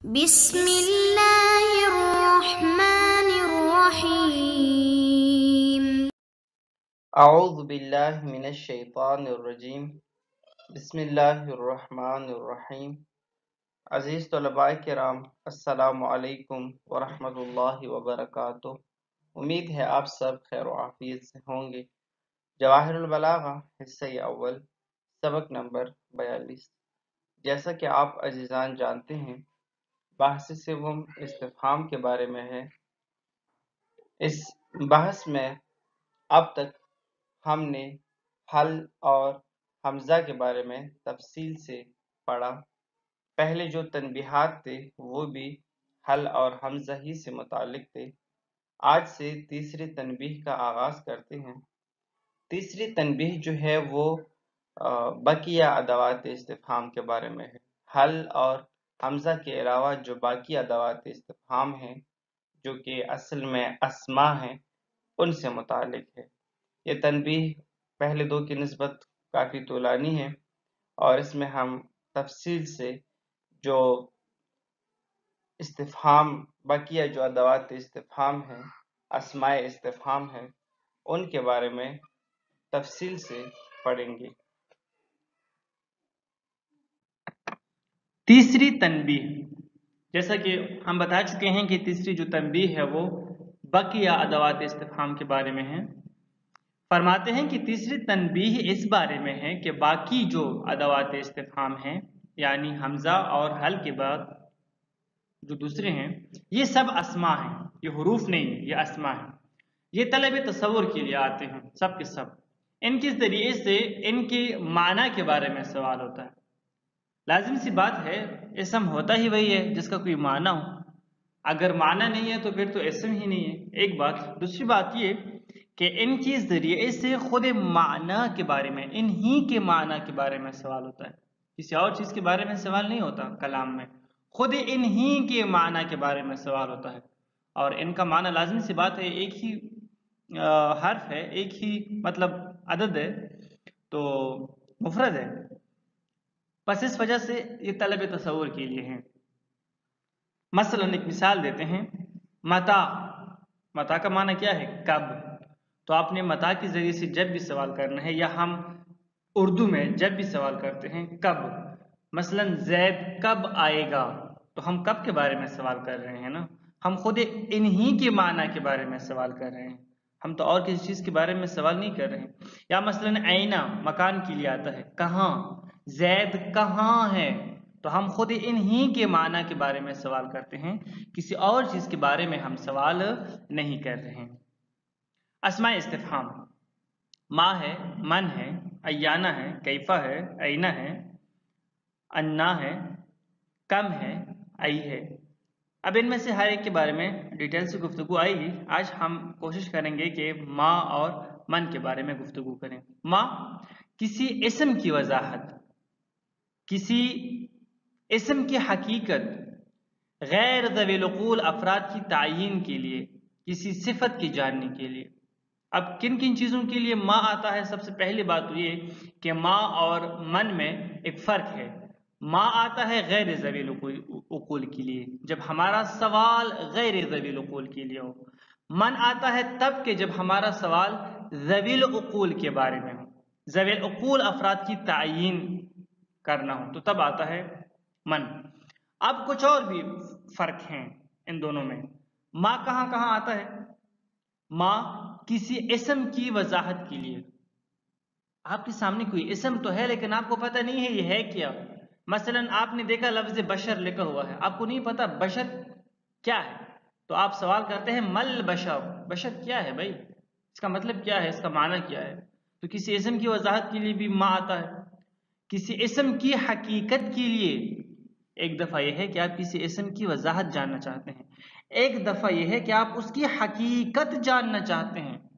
बिस्मिल्लाहिर्रहमानिर्रहीम। अऊज़ु बिल्लाहि मिनश शैतानिर रजीम। बिस्मिल्लाहिर्रहमानिर्रहीम। अज़ीज़ तलबाए किराम, अस्सलामु अलैकुम व रहमतुल्लाहि व बरकातुहू। उम्मीद है आप सब खैर व आफियत से होंगे। जवाहिरुल बलागा हिस्सा अव्वल सबक नंबर 42। जैसा कि आप अज़ीज़ान जानते हैं, बहस सिवम इस्तिफ़हाम के बारे में है। इस बहस में अब तक हमने हल और हमज़ा के बारे में तफसील से पढ़ा। पहले जो तनबीहात थे वो भी हल और हमज़ा ही से मुताल्लिक थे। आज से तीसरी तनबीह का आगाज़ करते हैं। तीसरी तनबीह जो है वो बकिया अदवात इस्तिफ़हाम के बारे में है। हल और हमज़ा के अलावा जो बाकी अदवात इस्तिफ़हाम हैं, जो कि असल में अस्मा हैं, उनसे मुताल्लिक है। ये तनबीह पहले दो की निस्बत काफ़ी तूलानी है और इसमें हम तफसील से जो इस्तिफ़हाम बकिया जो अदवात इस्तिफ़हाम हैं, अस्माए इस्तिफ़हाम हैं, उनके बारे में तफसील से पढ़ेंगे। तीसरी तनबीह, जैसा कि हम बता चुके हैं कि तीसरी जो तनबीह है वो बकिया अदवात इस्तिफ़हाम के बारे में है। फरमाते हैं कि तीसरी तनबीह इस बारे में है कि बाकी जो अदवात इस्तिफ़हाम हैं, यानी हमज़ा और हल के बाद जो दूसरे हैं, ये सब अस्मा हैं, ये हुरूफ नहीं है, ये अस्मा है। ये तलब तसव्वुर के लिए आते हैं सब के सब। इनके ज़रिए से इनके माना के बारे में सवाल होता है। लाजिम सी बात है, इसम होता ही वही है जिसका कोई माना हो। अगर माना नहीं है तो फिर तो इसम ही नहीं है। एक बात। दूसरी बात ये कि इनके ज़रिए से खुद माना के बारे में, इन्हीं के माना के बारे में सवाल होता है। किसी और चीज़ के बारे में सवाल नहीं होता कलाम में, खुद इन्हीं के माना के बारे में सवाल होता है। और इनका माना लाजिम सी बात है, एक ही हर्फ है, एक ही मतलब अदद है, तो मुफरद है। बस इस वजह से ये तलब तसव्वुर के लिए हैं। मसलन एक मिसाल देते हैं, मता। मता का माना क्या है? कब। तो आपने मता के जरिए से जब भी सवाल करना है, या हम उर्दू में जब भी सवाल करते हैं कब, मसलन जैद कब आएगा, तो हम कब के बारे में सवाल कर रहे हैं ना। हम खुद इन्हीं के माना के बारे में सवाल कर रहे हैं, हम तो और किसी चीज़ के बारे में सवाल नहीं कर रहे हैं। या मसलन ऐना मकान के लिए आता है, कहाँ। जैद कहाँ है, तो हम खुद इन्हीं के माना के बारे में सवाल करते हैं, किसी और चीज़ के बारे में हम सवाल नहीं कर रहे हैं। अस्माए इस्तिफ़हाम, मा है, मन है, अय्याना है, कैफ़ा है, ऐना है, अन्ना है, कम है, आई है। अब इनमें से हर एक के बारे में डिटेल से गुफ्तगू आएगी। आज हम कोशिश करेंगे कि माँ और मन के बारे में गुफ्तगू करें। माँ किसी इस्म की वजाहत, किसी इस्म की हकीकत, गैर ज़वील उक़ूल अफराद की तायीन के लिए, किसी सिफत की जानने के लिए। अब किन किन चीज़ों के लिए माँ आता है? सबसे पहली बात तो ये कि माँ और मन में एक फ़र्क है। माँ आता है गैर ज़वील उक़ूल के लिए, जब हमारा सवाल गैर ज़वील उक़ूल के लिए हो। मन आता है तब कि जब हमारा सवाल ज़वील उक़ूल के बारे में हो, ज़वील उक़ूल अफराद की तायीन करना हो, तो तब आता है मन। अब कुछ और भी फ़र्क हैं इन दोनों में। माँ कहाँ कहाँ आता है? माँ किसी इस्म की वजाहत के लिए। आपके सामने कोई इस्म तो है लेकिन आपको पता नहीं है ये है क्या। मसलन आपने देखा लफ्ज़ बशर लिखा हुआ है, आपको नहीं पता बशर क्या है, तो आप सवाल करते हैं मल बशर, बशर क्या है भाई, इसका मतलब क्या है, इसका माना क्या है। तो किसी इस्म की वजाहत के लिए भी माँ आता है। किसी इस्म की हकीकत के लिए, एक दफ़ा यह है कि आप किसी इस्म की वजाहत जानना चाहते हैं, एक दफ़ा यह है कि आप उसकी हकीकत जानना चाहते हैं।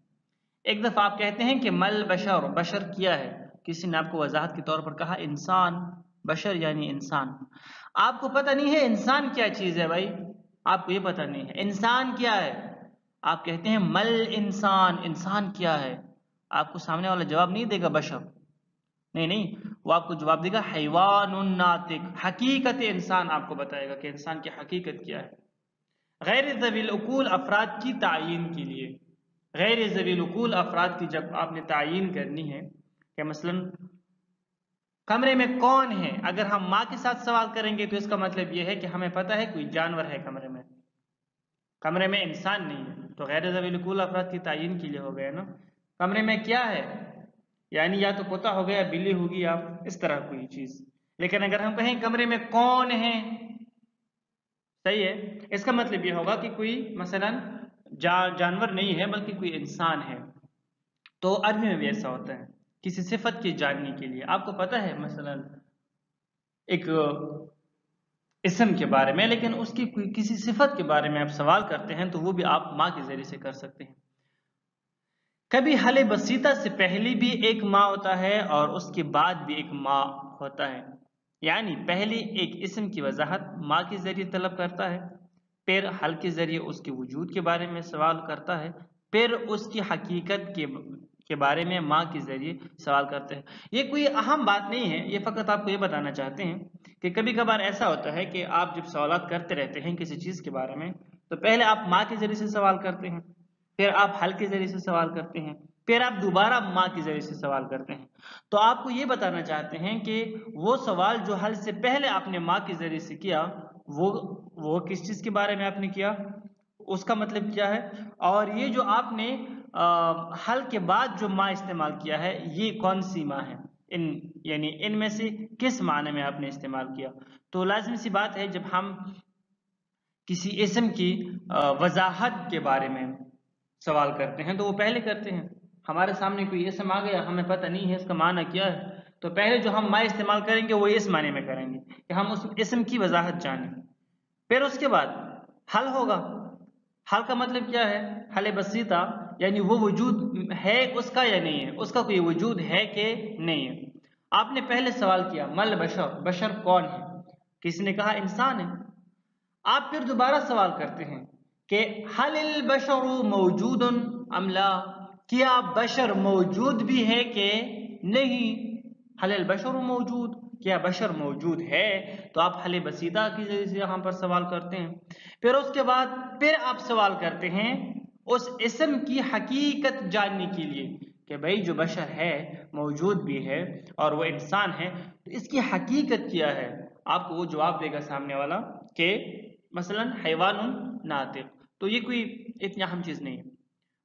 एक दफ़ा आप कहते हैं कि मल बशर, बशर क्या है, किसी ने आपको वजाहत के तौर पर कहा इंसान, बशर यानी इंसान। आपको पता नहीं है इंसान क्या चीज़ है भाई, आपको ये पता नहीं है इंसान क्या है। आप कहते हैं मल इंसान, इंसान क्या है। आपको सामने वाला जवाब नहीं देगा बशर, नहीं नहीं, वो आपको जवाब देगा हैवानुन नातिक, हकीकत इंसान आपको बताएगा कि इंसान की हकीकत क्या है। गैर ज़वील उकूल अफराद की तायीन के लिए, गैर ज़वील उकूल अफराद की जब आपने तायीन करनी है कि मसलन कमरे में कौन है, अगर हम माँ के साथ सवाल करेंगे तो इसका मतलब यह है कि हमें पता है कोई जानवर है कमरे में, कमरे में इंसान नहीं है, तो गैर ज़वील उकूल अफराद की तायीन के लिए हो गया ना। कमरे में क्या है, यानी या तो कुत्ता हो गया, बिल्ली होगी, आप इस तरह कोई चीज। लेकिन अगर हम कहें कमरे में कौन है, सही है, इसका मतलब यह होगा कि कोई मसलन जानवर नहीं है बल्कि कोई इंसान है। तो अरबी में भी ऐसा होता है किसी सिफत की जानने के लिए। आपको पता है मसलन एक इस्म के बारे में, लेकिन उसकी किसी सिफत के बारे में आप सवाल करते हैं तो वो भी आप माँ के जरिए से कर सकते हैं। कभी हले बसीता से पहले भी एक माँ होता है और उसके बाद भी एक माँ होता है, यानी पहले एक इस्म की वजाहत माँ के जरिए तलब करता है, फिर हल के जरिए उसके वजूद के बारे में सवाल करता है, फिर उसकी हकीकत के बारे में माँ के जरिए सवाल करते हैं। ये कोई अहम बात नहीं है, ये फ़कत आपको ये बताना चाहते हैं कि कभी कभार ऐसा होता है कि आप जब सवाल करते रहते हैं किसी चीज़ के बारे में, तो पहले आप माँ के जरिए से सवाल करते हैं, फिर आप हल के जरिए से सवाल करते हैं, फिर आप दोबारा माँ के जरिए से सवाल करते हैं। तो आपको ये बताना चाहते हैं कि वो सवाल जो हल से पहले आपने माँ के जरिए से किया, वो किस चीज़ के बारे में आपने किया, उसका मतलब क्या है, और ये जो आपने हल के बाद जो माँ इस्तेमाल किया है ये कौन सी माँ है, यानी इनमें से किस माने में आपने इस्तेमाल किया। तो लाजिमी सी बात है, जब हम किसी इस्म की वजाहत के बारे में सवाल करते हैं तो वो पहले करते हैं। हमारे सामने कोई इस्म आ गया, हमें पता नहीं है इसका माना क्या है, तो पहले जो हम मा इस्तेमाल करेंगे वो इस माने में करेंगे कि हम उस इस्म की वजाहत जानें। फिर उसके बाद हल होगा। हल का मतलब क्या है, हल बसीता, यानी वो वजूद है उसका या नहीं है, उसका कोई वजूद है कि नहीं है। आपने पहले सवाल किया मल बशर, बशर कौन है, किसी ने कहा इंसान है। आप फिर दोबारा सवाल करते हैं कि हलिल बशरु मौजूदुन अमला, क्या बशर मौजूद भी है कि नहीं, हलिल बशरु मौजूद, क्या बशर मौजूद है, तो आप हले बसीदा की जरिए से यहाँ पर सवाल करते हैं। फिर उसके बाद फिर आप सवाल करते हैं उस इस्म की हकीकत जानने के लिए कि भाई जो बशर है मौजूद भी है और वो इंसान है, तो इसकी हकीकत क्या है। आपको वो जवाब देगा सामने वाला कि मसलन हैवानुन नातिक, तो ये कोई इतनी अहम चीज़ नहीं है।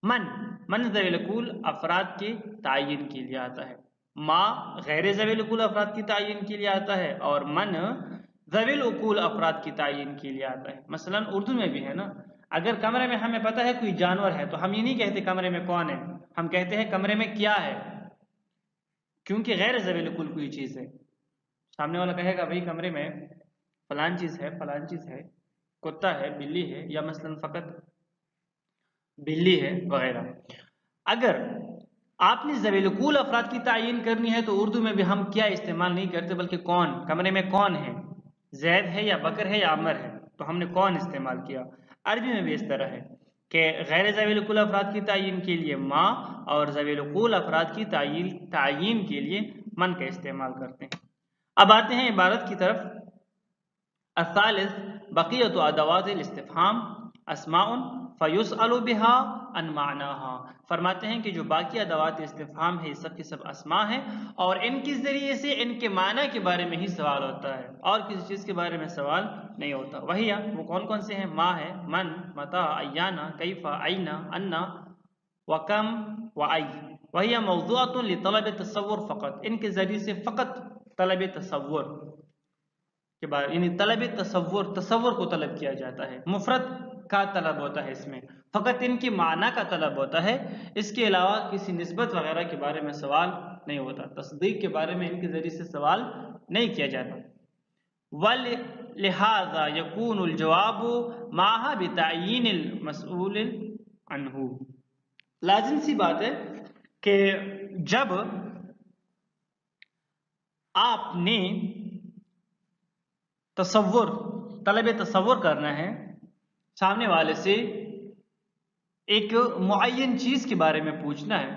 मन ज़वील उकूल अफराद के तायीन के लिए आता है, माँ गैर ज़वील उकूल अफराद की तायीन के लिए आता है, और मन ज़वील उकूल अफराद की तायीन के लिए आता है। मसलन उर्दू में भी है ना, अगर कमरे में हमें पता है कोई जानवर है तो हम ये नहीं कहते कमरे में कौन है, हम कहते हैं कमरे में क्या है, क्योंकि गैर ज़वील उकूल कोई चीज़ है। सामने वाला कहेगा भाई कमरे में फलान चीज़ है, फलान चीज़ है, कुत्ता है, बिल्ली है, या मसलन फ़कत बिल्ली है वगैरह। अगर आपने ज़वील-उकूल अफराद की तायीन करनी है तो उर्दू में भी हम क्या इस्तेमाल नहीं करते बल्कि कौन, कमरे में कौन है, जैद है या बकर है या अमर है, तो हमने कौन इस्तेमाल किया। अरबी में भी इस तरह है कि गैर ज़वील-उकूल अफराद की तायीन के लिए माँ और ज़वील-उकूल अफराद की तायीन के लिए मन का इस्तेमाल करते हैं। अब आते हैं इबारत की तरफ। अस्सालिस बक़ियतु अदवातिल इस्तिफ़हाम अस्माउन फ़युसअलु बिहा अन मानाहा। फरमाते हैं कि जो बाकी अदवात इस्तिफ़हाम है ये सब के सब अस्मा है और इनके ज़रिए से इनके माना के बारे में ही सवाल होता है और किसी चीज़ के बारे में सवाल नहीं होता। वही वो कौन कौन से हैं, माँ है, मन, मता, अय्याना, कैफ़ा, अयना, अन्ना व कम व आई। वही मौज़ूअतुन लितलब तसव्वुर फ़क़त, इनके ज़रिए से फ़कत तलब तसव्वुर के बाद, यानी तलब तसव्वुर, तसव्वुर को तलब किया जाता है, मुफरद का तलब होता है इसमें, फ़कत इनकी माना का तलब होता है, इसके अलावा किसी निस्बत वगैरह के बारे में सवाल नहीं होता, तस्दीक के बारे में इनके ज़रिए से सवाल नहीं किया जाता। वल लिहाजा यकूनुल जवाबु माहा बितायीनिल मसऊल अन्हु। लाजिम सी बात है कि जब आपने तसव्वुर, तलब तसव्वुर करना है, सामने वाले से एक मुअय्यन चीज़ के बारे में पूछना है,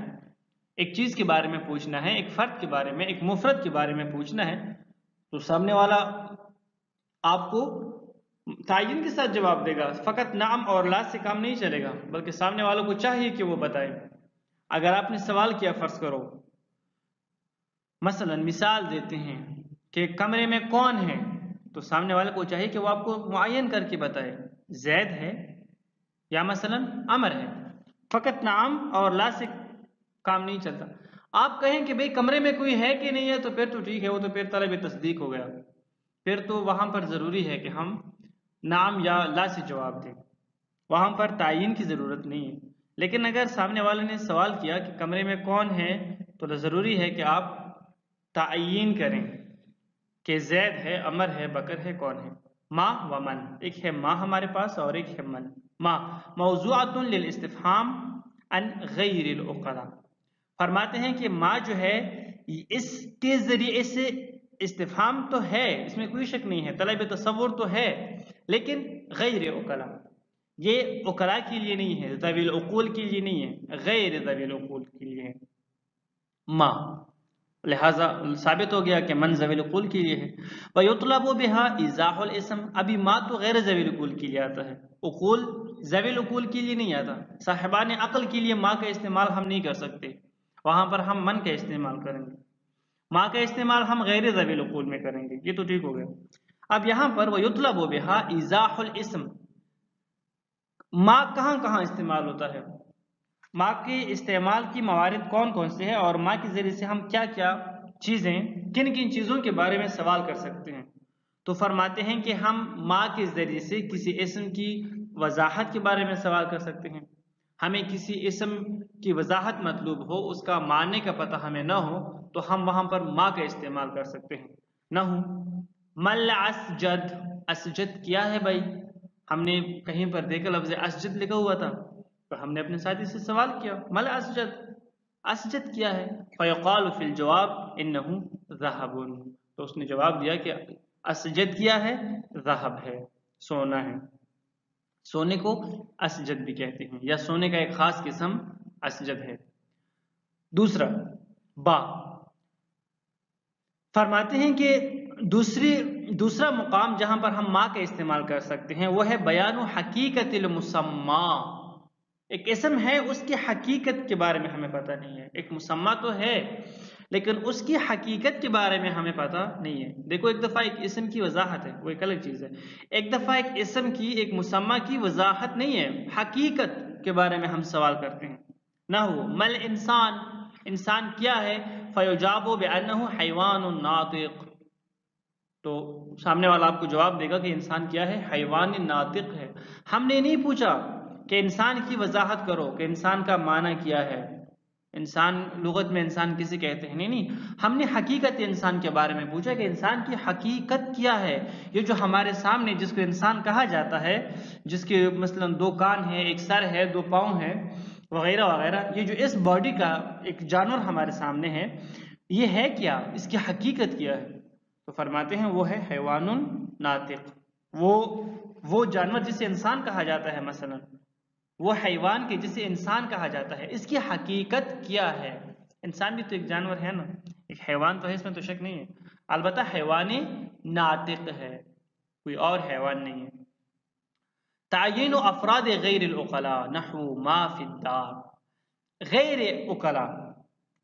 एक चीज के बारे में पूछना है, एक फर्द के बारे में, एक मुफरद के बारे में पूछना है, तो सामने वाला आपको तायीन के साथ जवाब देगा। फकत नाम और ला से काम नहीं चलेगा, बल्कि सामने वालों को चाहिए कि वो बताए। अगर आपने सवाल किया, फर्ज करो मसलन मिसाल देते हैं कि कमरे में कौन है, तो सामने वाले को चाहिए कि वो आपको मुअय्यन करके बताए, जैद है या मसलन अमर है। फकत नाम और ला से काम नहीं चलता। आप कहें कि भाई कमरे में कोई है कि नहीं है, तो फिर तो ठीक है, वो तो फिर तलब तस्दीक हो गया, फिर तो वहां पर जरूरी है कि हम नाम या ला से जवाब दें, वहां पर तायीन की जरूरत नहीं है। लेकिन अगर सामने वाले ने सवाल किया कि कमरे में कौन है, तो जरूरी है कि आप तायीन करें कि जैद है, अमर है, बकर है, कौन है। माँ व मन, एक है माँ हमारे पास और एक है मन। माँ मौज़ूअतुन लिल इस्तिफ़हाम अन गैरिल उक़ला। फरमाते हैं कि माँ जो है इसके जरिए से इस्तिफ़हाम तो है, इसमें कोई शक नहीं है, तलब तसव्वुर तो है, लेकिन गैर उक़ला, ये उक़ला के लिए नहीं है, ज़वील उक़ूल के लिए नहीं है, गैर ज़वील उक़ूल के लिए है माँ। लिहाजा साबित हो गया कि मन ज़वील उक़ूल के लिए है। वयुतलबु बिहा इज़ाहुल इस्म, अभी माँ तो गैर ज़वील उक़ूल के लिए आता है, उक़ूल ज़वील उक़ूल के लिए नहीं आता। साहिबान अक़ल के लिए माँ का इस्तेमाल हम नहीं कर सकते, वहां पर हम मन का इस्तेमाल करेंगे, माँ का इस्तेमाल हम गैर ज़वील उक़ूल में करेंगे। ये तो ठीक हो गया। अब यहां पर वयुतलबु बिहा इज़ाहुल इस्म, माँ कहां कहां इस्तेमाल होता है, माँ के इस्तेमाल की मवारिद कौन कौन से हैं, और माँ के ज़रिए से हम क्या क्या चीज़ें, किन किन चीज़ों के बारे में सवाल कर सकते हैं। तो फरमाते हैं कि हम माँ के ज़रिए से किसी इस्म की वजाहत के बारे में सवाल कर सकते हैं। हमें किसी इस्म की वजाहत मतलूब हो, उसका माने का पता हमें न हो, तो हम वहाँ पर माँ का इस्तेमाल कर सकते हैं। नहू मल असजद, असजद क्या है भाई, हमने कहीं पर देखा लफ्ज़ असजद लिखा हुआ था, तो हमने अपने साथी से सवाल किया मल असजद, असजद क्या है। फ़यक़ालु फ़िल जवाब इन्नहु ज़हबुन, तो उसने जवाब दिया कि असजद क्या है, ज़हब है, सोना है। सोने को असजद भी कहते हैं, या सोने का एक खास किस्म असजद है। दूसरा बा, फरमाते हैं कि दूसरा मुकाम जहां पर हम माँ का इस्तेमाल कर सकते हैं वो है बयानु हकीकतिल मुसम्मा। एक इस्म है, उसकी हकीकत के बारे में हमें पता नहीं है। एक मुसम्मा तो है, लेकिन उसकी हकीकत के बारे में हमें पता नहीं है। देखो, एक दफ़ा एक इस्म की वजाहत है, वो एक अलग चीज़ है। एक दफ़ा एक इस्म की, एक मुसम्मा की वजाहत नहीं है, हकीकत के बारे में हम सवाल करते हैं। ना हो मल इंसान, इंसान क्या है, फ़युजाबु बिअन्नहु हैवानुन नातिक, तो सामने वाला आपको जवाब देगा कि इंसान क्या है, हैवान नातिक है। हमने नहीं पूछा कि इंसान की वजाहत करो कि इंसान का माना क्या है, इंसान लुगत में इंसान किसे कहते हैं, नहीं, हमने हकीकत इंसान के बारे में पूछा कि इंसान की हकीकत क्या है। ये जो हमारे सामने जिसको इंसान कहा जाता है, जिसके मसलन 2 कान है, एक सर है, 2 पाँव है, वगैरह वगैरह, ये जो इस बॉडी का एक जानवर हमारे सामने है, ये है क्या, इसकी हकीकत क्या है। तो फरमाते हैं वो है हैवानुन नातिक, वो जानवर जिसे इंसान कहा जाता है, मसलन वो हैवान के जिसे इंसान कहा जाता है, इसकी हकीकत क्या है। इंसान भी तो एक जानवर है ना, एक हैवान तो है, इसमें तो शक नहीं है। अलबत्ता हैवानी नातिक है, कोई और हैवान नहीं है। तायीन अफराद गैर उक़ला नहू मा फिद्दार, गैर उक़ला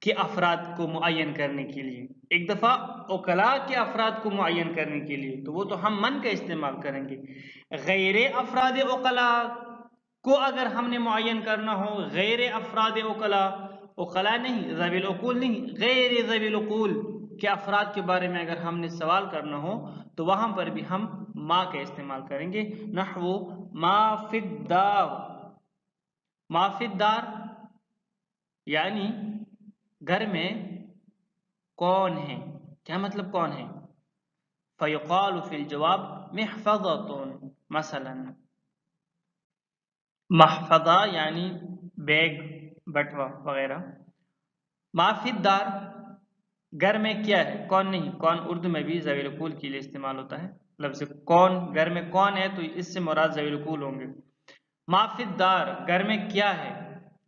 के अफराद को मुअय्यन करने के लिए, एक दफ़ा उक़ला के अफराद को मुअय्यन करने के लिए तो वो तो हम मन का इस्तेमाल करेंगे। गैर अफराद उक़ला को अगर हमने मुअय्यन करना हो, गैर अफराद उक़ला, उक़ला नहीं, ज़वील उक़ूल नहीं, गैर ज़वील उक़ूल के अफराद के बारे में अगर हमने सवाल करना हो, तो वहाँ पर भी हम माँ का इस्तेमाल करेंगे। नहवु मा फिद्दार, मा फिद्दार यानी घर में कौन है, क्या मतलब कौन है। फ़युक़ालु फ़िल जवाब महफ़ज़तुन, मसलन महफ़ज़ा यानी बैग, बटवा वगैरह। माफिदार घर में क्या है, कौन नहीं, कौन उर्दू में भी ज़वील कुल के लिए इस्तेमाल होता है। लफ्ज़ कौन, घर में कौन है तो इससे मुराद ज़वील कुल होंगे। माफिदार घर में क्या है,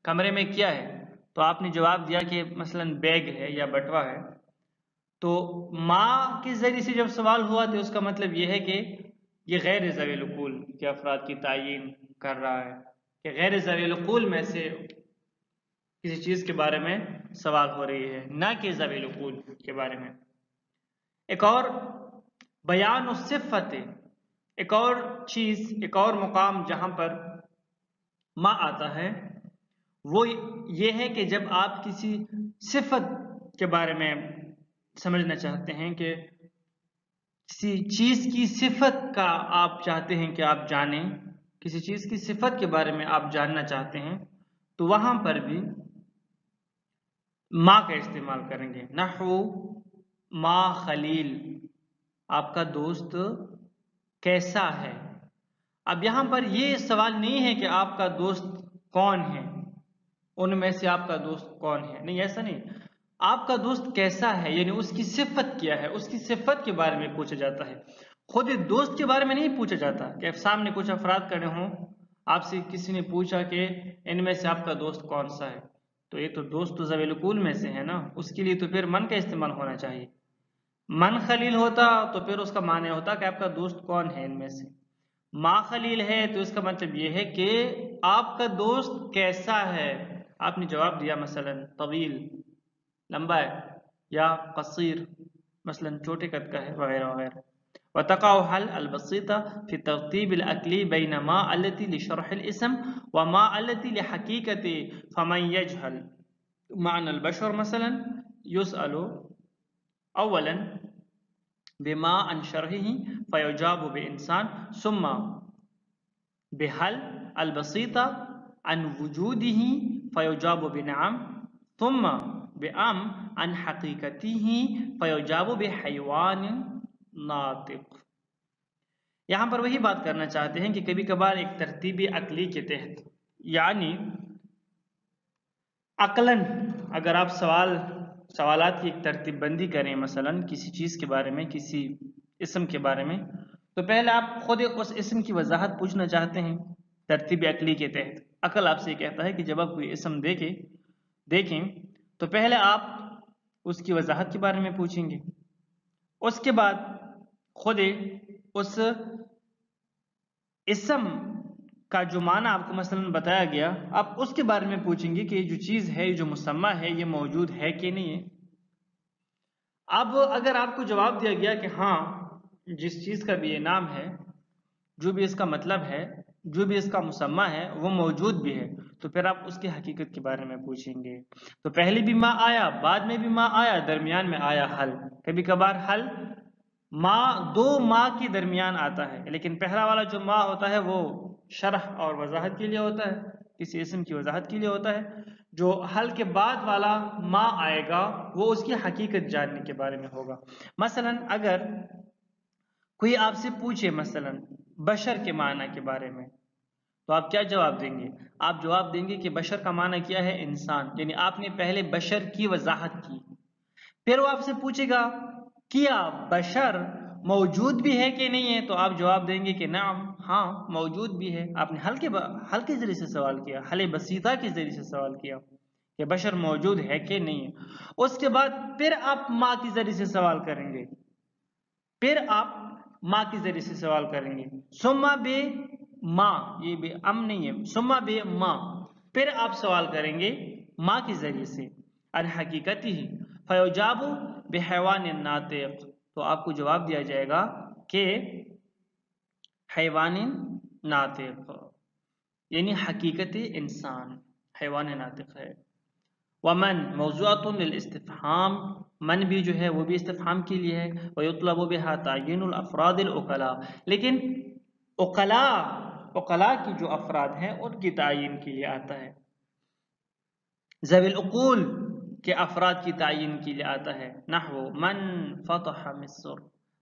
कमरे में क्या है। तो आपने जवाब दिया कि मसलन बैग है या बटवा है, तो माँ के जरिए से जब सवाल हुआ तो उसका मतलब यह है कि ये गैर ज़वील उकूल के अफराद की तायीन कर रहा है कि गैर ज़वील उकूल में से किसी चीज़ के बारे में सवाल हो रही है, ना कि ज़वील उकूल के बारे में। एक और बयान सिफ़त, एक और चीज़, एक और मुकाम जहाँ पर माँ आता है वो ये है कि जब आप किसी सिफत के बारे में समझना चाहते हैं कि किसी चीज़ की सिफत का आप चाहते हैं कि आप जानें, किसी चीज़ की सिफत के बारे में आप जानना चाहते हैं, तो वहाँ पर भी माँ का इस्तेमाल करेंगे। नहू माँ खलील, आपका दोस्त कैसा है। अब यहाँ पर ये सवाल नहीं है कि आपका दोस्त कौन है, उनमें से आपका दोस्त कौन है, नहीं, ऐसा नहीं। आपका दोस्त कैसा है, यानी उसकी सिफत क्या है, उसकी सिफत के बारे में पूछा जाता है। खुद दोस्त के बारे में नहीं पूछा जाता कि सामने कुछ अफराद खड़े हों, आपसे किसी ने पूछा कि इनमें से आपका दोस्त कौन सा है, तो ये तो दोस्त तो ज़वील कुल में से है ना, उसके लिए तो फिर मन का इस्तेमाल होना चाहिए। मन खलील होता तो फिर उसका माने होता कि आपका दोस्त कौन है इनमें से। माँ खलील है तो इसका मतलब यह है कि आपका दोस्त कैसा है। आपने जवाब दिया मसलन तवील, लंबा है, या कसीर, मसलन छोटे कद का है, वगैरह वगैरह। वतक़अ हल अलबसीता फी तरतीब अल-अक्ली बैन मा अल्लती लिशरह अल-इस्म व मा अल्लती लिहकीकति फमन यजहल मअना अल-बशर मसलन युसअलु अव्वलन बिमा अन शरहिही फयुजाबु बिइंसान सुम्मा बिहल अलबसीता अन वजूदिही फयुजाबु बिनअम सुम्मा बिअम अन हकीकतिही फयुजाबु बिहयवान नातिक। यहाँ पर वही बात करना चाहते हैं कि कभी कभार एक तरतीबी अक्ली के तहत, यानी अकलन अगर आप सवालात की एक तरतीब बंदी करें, मसलन किसी चीज़ के बारे में, किसी इस्म के बारे में, तो पहले आप खुद उस इस्म की वजाहत पूछना चाहते हैं तरतीब अकली के तहत। अकल आपसे कहता है कि जब आप कोई इस्म देखें तो पहले आप उसकी वजाहत के बारे में पूछेंगे, उसके बाद खुद उस इस्म का जो माना आपको मसलन बताया गया, आप उसके बारे में पूछेंगे कि ये जो चीज़ है, ये जो मुसम्मा है, ये मौजूद है कि नहीं है। अब अगर आपको जवाब दिया गया कि हाँ, जिस चीज़ का भी ये नाम है, जो भी इसका मतलब है, जो भी इसका मुसम्मा है, वो मौजूद भी है, तो फिर आप उसकी हकीकत के बारे में पूछेंगे। तो पहले भी माँ आया, बाद में भी माँ आया, दरमियान में आया हल। कभी कभार हल माँ, दो माँ के दरमियान आता है, लेकिन पहला वाला जो माँ होता है वो शरह और वजाहत के लिए होता है, किसी इस्म की वजाहत के लिए होता है। जो हल के बाद वाला माँ आएगा वो उसकी हकीकत जानने के बारे में होगा। मसलन अगर कोई आपसे पूछे मसलन बशर के माना के बारे में, तो आप क्या जवाब देंगे? आप जवाब देंगे कि बशर का माना क्या है? इंसान। यानी आपने पहले बशर की वजाहत की, फिर वो आपसे पूछेगा क्या बशर मौजूद भी है कि नहीं है, तो आप जवाब देंगे कि नाम, हाँ मौजूद भी है। आपने हल के जरिए से सवाल किया, हल बसीता के जरिए से सवाल किया कि बशर मौजूद है कि नहीं है। उसके बाद फिर आप माँ के जरिए से सवाल करेंगे, फिर आप माँ के जरिए से सवाल करेंगे, सुम्मा बे माँ, ये बे अम नहीं है, सुम्मा बे माँ, फिर आप सवाल करेंगे माँ के जरिए से अन हकीकती ही फयुजाबु बेहैवान नातिक, तो आपको जवाब दिया जाएगा कि हैवान नातिक, यानी हकीकत इंसान हैवान नातिक है। वमन मौज़ूअतुन लिल इस्तिफ़हाम, मन भी जो है वो भी इस्तिफ़हाम के लिए है। वयुतलबु बिहा तअयीनुल अफ़रादिल उक़ला, लेकिन उक़ला की जो अफराद हैं उनकी तायीन के लिए आता है। ज़वील उक़ूल के अफराद की तायीन के लिए आता है। नहवु मन फ़तह मिस्र,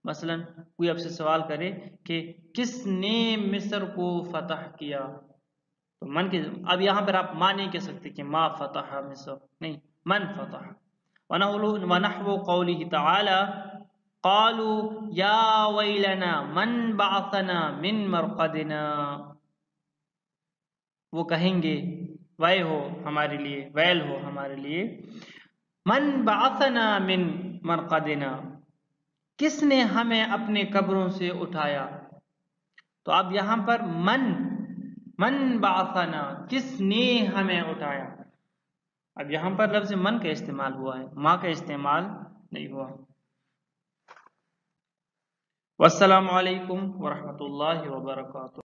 मसलन कोई आपसे सवाल करे कि किसने मिस्र को फतह किया, तो मन के, अब यहाँ पर आप माँ नहीं कह सकते कि माँ फतह मिस्र, नहीं, मन फतह। वनहवु क़ौलिही तआला क़ालू या वैलना मन बअसना मिन मरक़दिना, वो कहेंगे, वय हो हमारे लिए, वैल हो हमारे लिए। मन बासना मिन मरकदिना, किसने हमें अपने कब्रों से उठाया। तो अब यहां पर मन बासना, किसने हमें उठाया। अब यहां पर लफ्ज़ मन का इस्तेमाल हुआ है, माँ का इस्तेमाल नहीं हुआ। वस्सलामु अलैकुम वरहमतुल्लाहि वबरकातुहू।